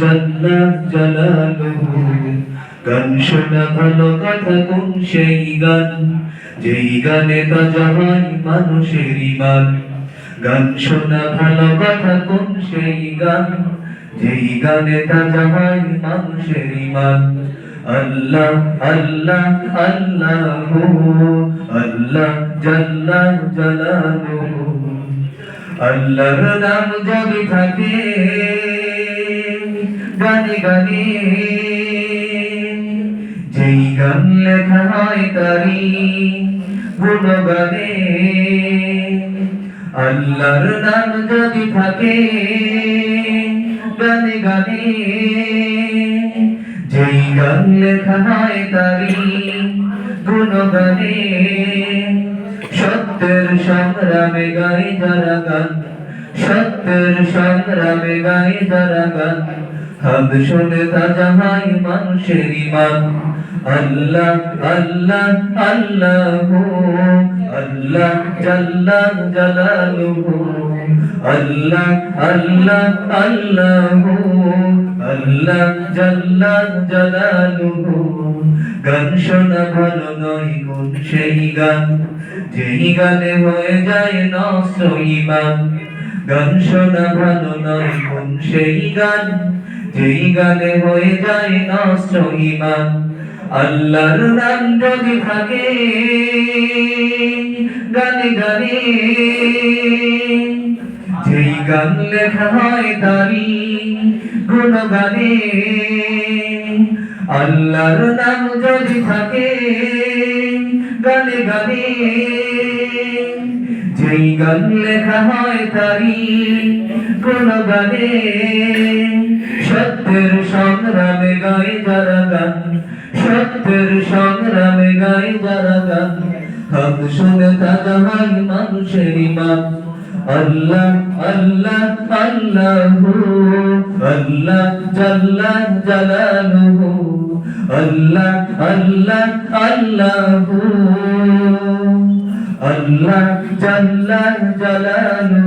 জাল্লা জালালুহু। গান শোনা ভালো কথা কোন সেই গান, যেই গানে তাজা হয় মানুষের ঈমান। গান শোনা ভালো কথা কোন সেই গান, যেই গানে তাজা হয় মানুষের ঈমান। আল্লাহ আল্লাহ আল্লাহু আল্লাহ জাল্লা জালালুহু। আল্লাহর নাম যদি থাকে গানে গানে, যেই গান লেখা হয় তারি গুণগানে। আল্লাহর নাম যদি থাকে গানে গানে, যেই গান লেখা হয় তারি গুণগানে। সত্যের সংগ্রামে গায় যারা গান, সত্যের সংগ্রামে গায় যারা গান, হাব শুনে তাজা হয় মানুষের ঈমান। আল্লাহ আল্লাহ আল্লাহু আল্লাহ জাল্লা জালালুহু। আল্লাহ আল্লাহ আল্লাহু আল্লাহ জাল্লা জালালুহু। গান শোনা ভালো নয় কোন সেই গান, যেই গানে হয়ে যায় নষ্ট ঈমান। গান শোনা ভালো নয় কোন সেই গান, যেই গানে হয়ে যায় নষ্ট ঈমান। আল্লাহর নাম যদি থাকে গানে গানে, যেই গান লেখা হয় তারি গুণগানে। আল্লাহর নাম যদি থাকে গানে গানে, যেই গান লেখা হয় তারি গুণগানে। সত্যের সংগ্রামে গায় যারা গান, সত্যের সংগ্রামে গায় যারা গান, হাব শুনে তাজা হয় মানুষের ঈমান। আল্লাহ আল্লাহ আল্লাহু আল্লাহ জাল্লা জালালুহু। আল্লাহ আল্লাহ আল্লাহু আল্লাহ জাল্লা জালালুহু।